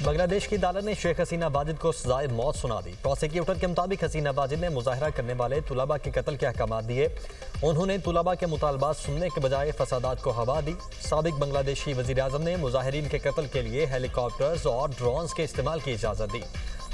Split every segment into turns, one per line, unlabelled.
बांग्लादेश की अदालत ने शेख हसीना वाजिद को सजाए मौत सुना दी। प्रोसिक्यूटर के मुताबिक हसीना वाजिद ने मुजाहरा करने वाले तुलबा के कत्ल के अहकाम दिए। उन्होंने तुलबा के मुतालबात सुनने के बजाय फसादात को हवा दी। साबिक बांग्लादेशी वज़ीर आज़म ने मुजाहिरीन के कत्ल के लिए हेलीकॉप्टर्स और ड्रोन्स के इस्तेमाल की इजाज़त दी।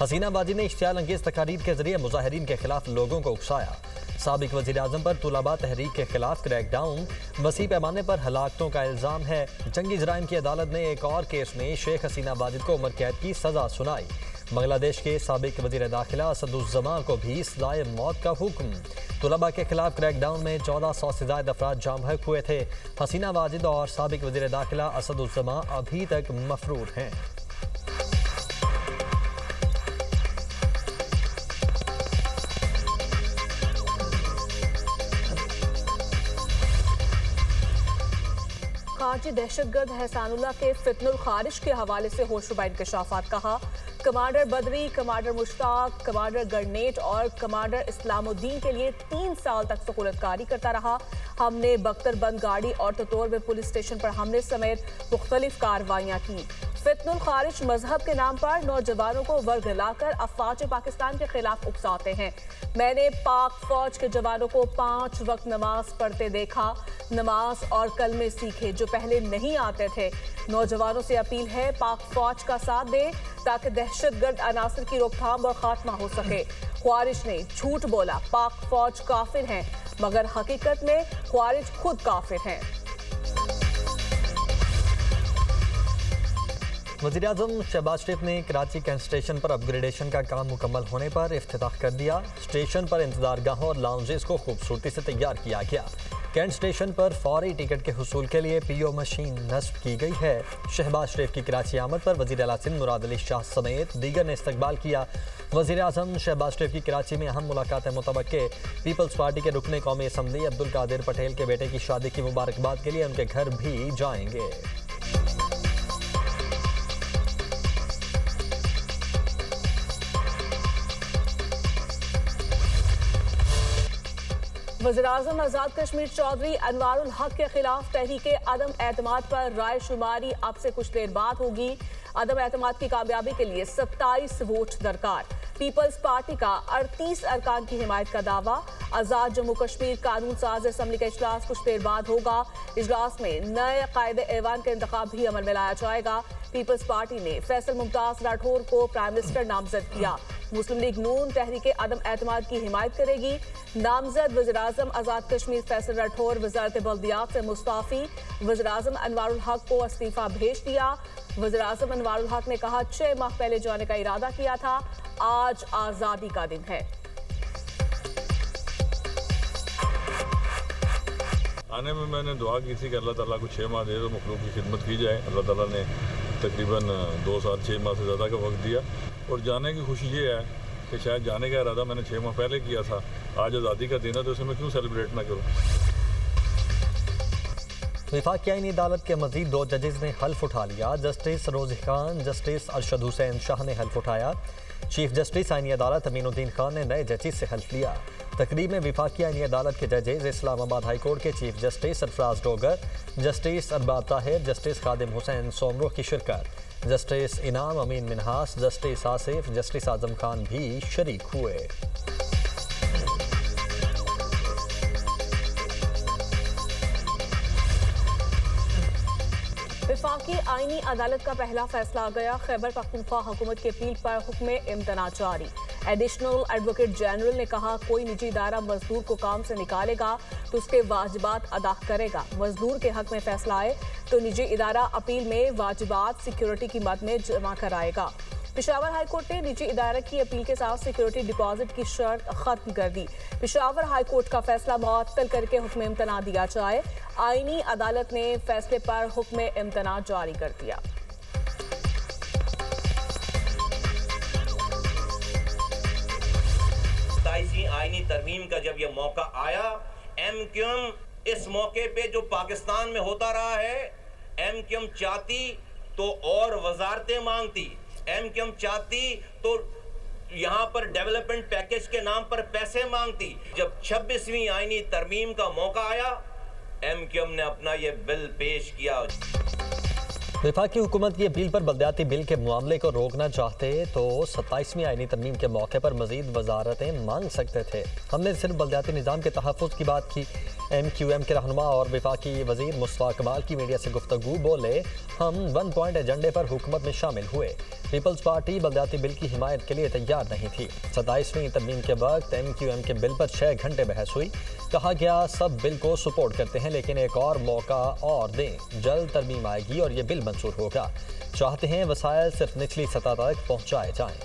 हसीना वाजिद ने इश्तियाल अंगेज़ तकारीर के जरिए मुजाहिरीन के खिलाफ लोगों को उकसाया। साबिक वज़ीर आज़म पर तुलबा तहरीक के खिलाफ क्रैकडाउन, वसी पैमाने पर हलाकतों का इल्ज़ाम है। जंगी जराइम की अदालत ने एक और केस में शेख हसीना वाजिद को उम्र कैद की सज़ा सुनाई। बांग्लादेश के साबिक वज़ीर दाखिला असदुज़्ज़मा को भी सज़ाए मौत का हुक्म। तुलबा के खिलाफ क्रैकडाउन में 1400 से ज़ायद अफराद जाम बहक हुए थे। हसीना वाजिद और साबिक वज़ीर दाखिला असदुज़्ज़मा अभी तक मफरूर हैं।
खारजी दहशतगर्द एहसानुल्लाह के फितनुल खारिज के हवाले से होशरुबा इंकशाफात। कहा, कमांडर बदरी, कमांडर मुश्ताक, कमांडर गरनेट और कमांडर इस्लामुद्दीन के लिए 3 साल तक सहूलतकारी करता रहा। हमने बख्तरबंद गाड़ी और ततोर में पुलिस स्टेशन पर हमले समेत मुख्तलिफ कार्रवाइयाँ की। फितनुल खारिज मजहब के नाम पर नौजवानों को वर्गलाकर अफवाज पाकिस्तान के खिलाफ उकसाते हैं। मैंने पाक फौज के जवानों को 5 वक्त नमाज पढ़ते देखा। नमाज और कलमे सीखे जो पहले नहीं आते थे। नौजवानों से अपील है पाक फौज का साथ दें ताकि दहशतगर्द अनासर की रोकथाम और खात्मा हो सके। ख्वारिज ने झूठ बोला, पाक फौज काफिर हैं, मगर हकीकत में ख्वारिज खुद काफिर हैं।
वज़ीर आज़म शहबाज शरीफ ने कराची कैंट स्टेशन पर अपग्रेडेशन का काम मुकम्मल होने पर इफ्तिताह कर दिया। स्टेशन पर इंतज़ारगाहों और लाउंजेस को खूबसूरती से तैयार किया गया। कैंट स्टेशन पर फौरी टिकट के हुसूल के लिए पीओ मशीन नस्ब की गई है। शहबाज शरीफ की कराची आमद पर वज़ीर आला सिंध मुराद अली शाह समेत दीगर ने इस्तकबाल किया। वज़ीर आज़म शहबाज शरीफ की कराची में अहम मुलाकात मुतवक्के। पीपल्स पार्टी के रुकने कौमी असम्बली अब्दुल कादिर पटेल के बेटे की शादी की मुबारकबाद के लिए उनके घर भी जाएंगे।
वज़ीर-ए-आज़म आज़ाद कश्मीर चौधरी अनवारुल हक के खिलाफ तहरीक अदम एतमाद पर राय शुमारी अब से कुछ देर बाद होगी। अदम एतमाद की कामयाबी के लिए 27 वोट दरकार। पीपल्स पार्टी का 38 अरकान की हिमायत का दावा। आज़ाद जम्मू कश्मीर कानून साज असम्बली का इजलास कुछ देर बाद होगा। इजलास में नए कायदे ऐवान का इंतखाब भी अमल में लाया जाएगा। पीपल्स पार्टी ने फैसल मुमताज राठौर को प्राइम मिनिस्टर नामजद किया। मुस्लिम लीग नून तहरीक अदम एतमाद की हिमायत करेगी। नामजद वज़ीर-ए-आज़म आज़ाद कश्मीर फैसल राठौर वज़ारत बल्दियात से मुस्ताफ़ी। वज़ीर-ए-आज़म अनवारुल हक को इस्तीफा भेज दिया। वज़ीर-ए-आज़म अनवारुल हक ने कहा 6 माह पहले जाने का इरादा किया था, आज आज़ादी का दिन है।
आने में मैंने दुआ की थी कि अल्लाह ताला को 6 माह दे तो मखलूक की खिदमत की जाए। अल्लाह ताला ने तकरीबन 2 साल 6 माह से ज़्यादा का वक्त दिया और जाने की खुशी ये है कि शायद जाने का इरादा मैंने 6 माह पहले किया था। आज आज़ादी का दिन है तो इसे मैं क्यों सेलिब्रेट ना करूँ।
वफाकी आईनी अदालत के मजीद 2 जजेस ने हल्फ उठा लिया। जस्टिस रोज़ी खान, जस्टिस अरशद हुसैन शाह ने हल्फ उठाया। चीफ जस्टिस आईनी अदालत अमीनुद्दीन खान ने नए जजेस से हल्फ लिया। तकरीब में वफाकी आईनी अदालत के जजेस इस्लामाबाद हाई कोर्ट के chief justice Sarfaraz Dogar, justice Arbab Tahir, justice Khadim Hussain Soomro की शिरकत। Justice Inam Amin Minhas, justice Asif, justice Azam Khan भी शरीक हुए।
वफाकी आईनी अदालत का पहला फैसला आ गया। खैबर पख्तूनख्वा हुकूमत की अपील पर हुक्म इम्तना जारी। एडिशनल एडवोकेट जनरल ने कहा कोई निजी इदारा मजदूर को काम से निकालेगा तो उसके वाजिबात अदा करेगा। मजदूर के हक में फैसला आए तो निजी इदारा अपील में वाजिबात सिक्योरिटी की मद में जमा कराएगा। पेशावर हाई कोर्ट ने निजी इदारे की अपील के साथ सिक्योरिटी डिपॉजिट की शर्त खत्म कर दी। पेशावर हाई कोर्ट का फैसला मुअत्तल करके हुक्म इम्तना दिया जाए। आईनी अदालत ने फैसले पर हुक्म इम्तना जारी कर दिया।
आईनी तरमीम का जब यह मौका आया, एमक्यूएम इस मौके पे जो पाकिस्तान में होता रहा है, एमक्यूएम चाहती तो और वजारतें मांगती, एमक्यूएम चाहती तो यहाँ पर डेवलपमेंट पैकेज के नाम पर पैसे मांगती। जब 26वीं आईनी तरमीम का मौका आया, एमक्यूएम ने अपना ये बिल पेश किया।
वफाकी हुकूमत की अपील पर बल्दियाती बिल के मामले को रोकना चाहते तो 27वीं आईनी तरमीम के मौके पर मजीद वजारतें मांग सकते थे। हमने सिर्फ बल्दियाती निज़ाम के तहफ़्फ़ुज़ की बात की। MQM के रहनुमा और वफाकी वज़ीर मुस्तफ़ा कमाल की मीडिया से गुफ्तगू बोले, हम 1 पॉइंट एजेंडे पर हुकूमत में शामिल हुए। पीपल्स पार्टी बल्दियाती बिल की हिमायत के लिए तैयार नहीं थी। 27वीं तरमीम के वक्त MQM के बिल पर 6 घंटे बहस हुई। कहा गया सब बिल को सपोर्ट करते हैं लेकिन एक और मौका और दें, जल्द तरमीम आएगी और ये बिल मंजूर होगा। चाहते हैं वसाइल सिर्फ निचली सतह तक पहुंचाए जाएं।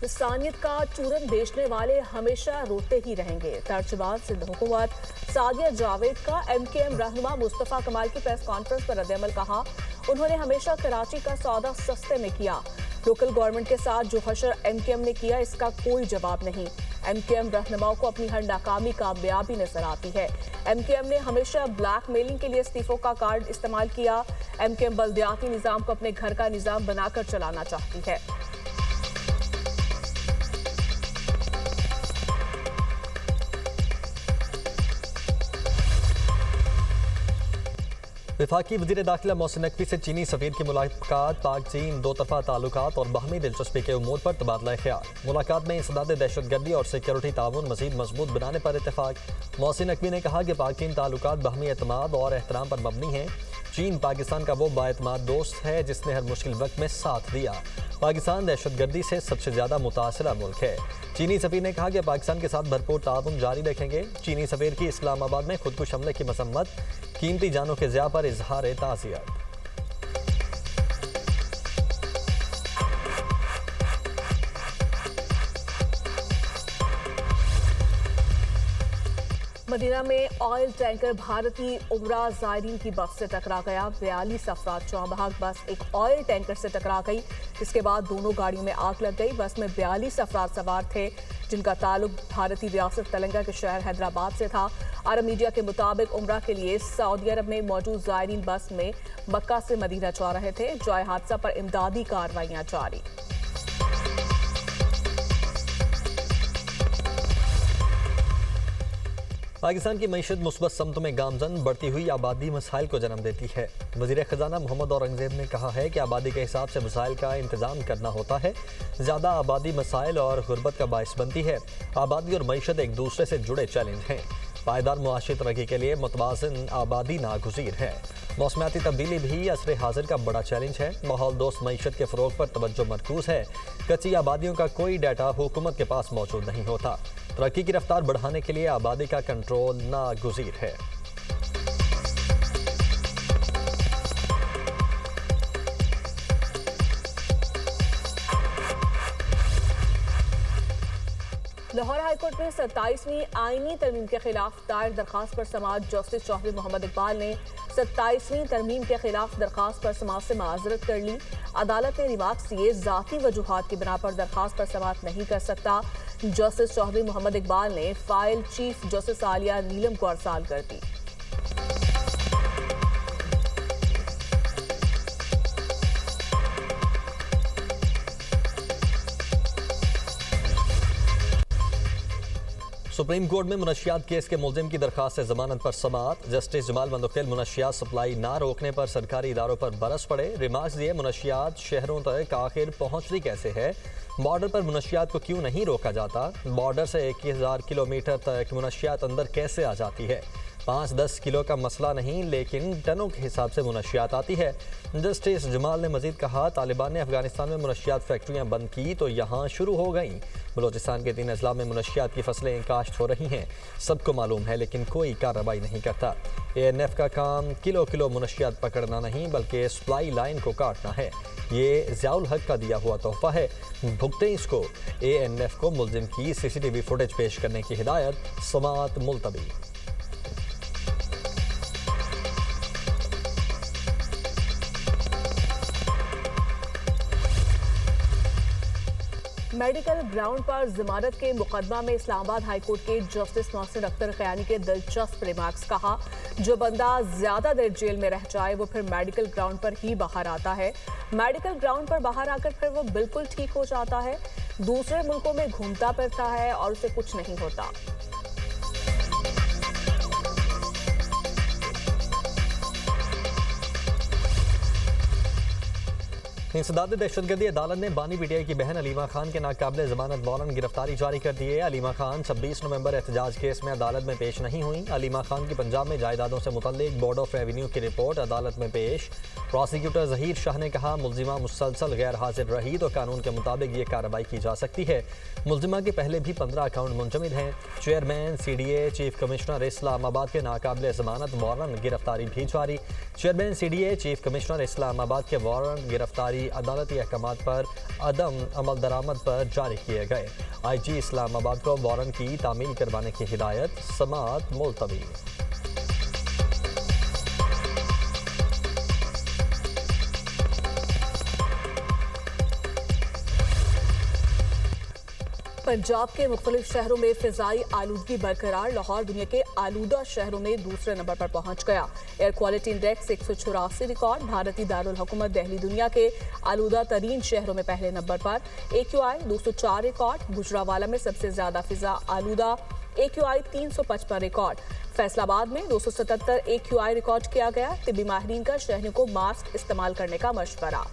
इंसानियत का चूरन बेचने वाले हमेशा रोते ही रहेंगे। तर्जमान सिंध हुकूमत सादिया जावेद का MKM रहनुमा मुस्तफ़ा कमाल की प्रेस कॉन्फ्रेंस पर रद्द-ए-अमल कहा। उन्होंने हमेशा कराची का सौदा सस्ते में किया। लोकल गवर्नमेंट के साथ जो हशर MKM ने किया इसका कोई जवाब नहीं। MKM रहनुमाओं को अपनी हर नाकामी कामयाबी नजर आती है। MKM ने हमेशा ब्लैकमेलिंग के लिए इस्तीफों का कार्ड इस्तेमाल किया। MKM बल्दियाती निज़ाम को अपने घर का निज़ाम बनाकर चलाना चाहती है।
वफाकी वज़ीर दाखिला मोहसिन नकवी से चीनी सफ़ीर की मुलाकात पाक चीन दो तरफ़ा ताल्लुकात और बाहमी दिलचस्पी के उमूर पर तबादला ख्याल। मुलाकात में इंसदाद दहशतगर्दी और सिक्योरिटी ताउन मज़ीद मजबूत बनाने पर इत्तेफाक। मोहसिन नकवी ने कहा कि पाक चीन ताल्लुकात बाहमी एतमाद और एहतराम पर मबनी हैं। चीन पाकिस्तान का वो बाएतमाद दोस्त है जिसने हर मुश्किल वक्त में साथ दिया। पाकिस्तान दहशतगर्दी से सबसे ज़्यादा मुतासरा मुल्क है। चीनी सफ़ीर ने कहा कि पाकिस्तान के साथ भरपूर ताउन जारी रखेंगे। चीनी सफ़ीर की इस्लामाबाद में खुदकुश हमले की मसम्मत, कीमती जानों के ज़िया पर इजहार ताज़ियत।
मदीना में ऑयल टैंकर भारतीय उमरा ज़ायरीन की बस से टकरा गया। 42 अफराद चौबहाक बस एक ऑयल टैंकर से टकरा गई। इसके बाद दोनों गाड़ियों में आग लग गई। बस में 42 अफराद सवार थे जिनका ताल्लुक भारतीय रियासत तेलंगाना के शहर हैदराबाद से था। अरब मीडिया के मुताबिक उमरा के लिए सऊदी अरब में मौजूद ज़ायरीन बस में मक्का से मदीना जा रहे थे। जाए हादसा पर इमदादी कार्रवाइयां जारी।
पाकिस्तान की मईशत मुस्बत समतों में गामजन, बढ़ती हुई आबादी मसाइल को जन्म देती है। वज़ीर ख़जाना मोहम्मद औरंगज़ेब ने कहा है कि आबादी के हिसाब से मसाइल का इंतज़ाम करना होता है। ज़्यादा आबादी मसाइल और गुर्बत का बाइस बनती है। आबादी और मईशत एक दूसरे से जुड़े चैलेंज हैं। पायदार मुआशी तरक्की के लिए मुतवाज़िन आबादी नागुज़ीर है। मौसमियाती तब्दीली भी असर हाजिर का बड़ा चैलेंज है। माहौल दोस्त मईशत के फ़रोग पर तवज्जो मरकूज़ है। कच्ची आबादियों का कोई डाटा हुकूमत के पास मौजूद नहीं होता। तरक्की की रफ्तार बढ़ाने के लिए आबादी का कंट्रोल नागुज़ीर है।
लाहौर हाईकोर्ट में 27वीं आईनी तरमीम के खिलाफ दायर दरखास्त पर समाअत जस्टिस चौधरी मोहम्मद इकबाल ने 27वीं तरमीम के खिलाफ दरखास्त पर समाअत से माजरत कर ली। अदालत ने रिमार्क्स दिए, ज़ाती वजूहात की बिना पर दरखास्त पर समाअत नहीं कर सकता। जस्टिस चौधरी मोहम्मद इकबाल ने फाइल चीफ जस्टिस आलिया नीलम को अरसाल कर दी।
सुप्रीम कोर्ट में मुनशियात केस के मुलजिम की दरखास्त से जमानत पर समाअत। जस्टिस जमाल मंदोखेल मुनशियात सप्लाई ना रोकने पर सरकारी इदारों पर बरस पड़े। रिमार्क्स दिए, मुनशियात शहरों तक आखिर पहुंचती कैसे है? बॉर्डर पर मुनशियात को क्यों नहीं रोका जाता? बॉर्डर से 1000 किलोमीटर तक मुनशियात अंदर कैसे आ जाती है? 5-10 किलो का मसला नहीं लेकिन टनों के हिसाब से मुनशियात आती है। जस्टिस जमाल ने मजीद कहा, तालिबान ने अफगानिस्तान में मुनशियात फैक्ट्रियाँ बंद की तो यहाँ शुरू हो गईं। बलोचिस्तान के 3 अजला में मुनशियात की फसलें काश्त हो रही हैं। सबको मालूम है लेकिन कोई कार्रवाई नहीं करता। ANF का काम किलो किलो मुनशियात पकड़ना नहीं बल्कि सप्लाई लाइन को काटना है। ये ज़ियाउल हक का दिया हुआ तोहफा है, भुगतें इसको। ANF को मुलजिम की CCTV फुटेज पेश करने की हिदायत, समाअत मुलतवी।
मेडिकल ग्राउंड पर जमानत के मुकदमा में इस्लामाबाद हाईकोर्ट के जस्टिस मोहसिन अख्तर खयानी के दिलचस्प रिमार्क्स। कहा, जो बंदा ज्यादा देर जेल में रह जाए वो फिर मेडिकल ग्राउंड पर ही बाहर आता है। मेडिकल ग्राउंड पर बाहर आकर फिर वो बिल्कुल ठीक हो जाता है, दूसरे मुल्कों में घूमता फिरता है और उसे कुछ नहीं होता।
इंसदाद दहशतगर्दी अदालत ने बानी पीटीआई की बहन अलीमा खान के नाकाबिल जमानत वारंट गिरफ्तारी जारी कर दी है। अलीमा खान 26 नवंबर एहतजाज केस में अदालत में पेश नहीं हुई। अलीमा खान की पंजाब में जायदादों से मुतल्लिक बोर्ड ऑफ रेवेन्यू की रिपोर्ट अदालत में पेश। प्रोसिक्यूटर जहीर शाह ने कहा मुलजिमा मुसलसल गैर हाजिर रही तो कानून के मुताबिक ये कार्रवाई की जा सकती है। मुलजिमा के पहले भी 15 अकाउंट मुंजमद हैं। Chairman CDA chief commissioner Islamabad के नाकाबिल जमानत वारंट गिरफ्तारी भी जारी। Chairman CDA chief commissioner Islamabad के वारंट गिरफ्तारी अदालती अहकामात पर अदम अमल दरामद पर जारी किए गए। IG इस्लामाबाद को वारंट की तामील करवाने की हिदायत, समाअत मुलतवी।
पंजाब के मुख्तलिफ शहरों में फिजाई आलूदगी बरकरार। लाहौर दुनिया के आलूदा शहरों में दूसरे नंबर पर पहुंच गया। Air quality index 184 record. भारतीय दारुल हुकूमत दिल्ली दुनिया के आलूदा तरीन शहरों में पहले नंबर पर। AQI 204 record. गुजरावाला में सबसे ज्यादा फिजा आलूदा, AQI 355 रिकॉर्ड। फैसलाबाद में 277 AQI रिकॉर्ड किया गया। तिब्बी माहिरीन का शहरियों को मास्क इस्तेमाल करने का मशवरा।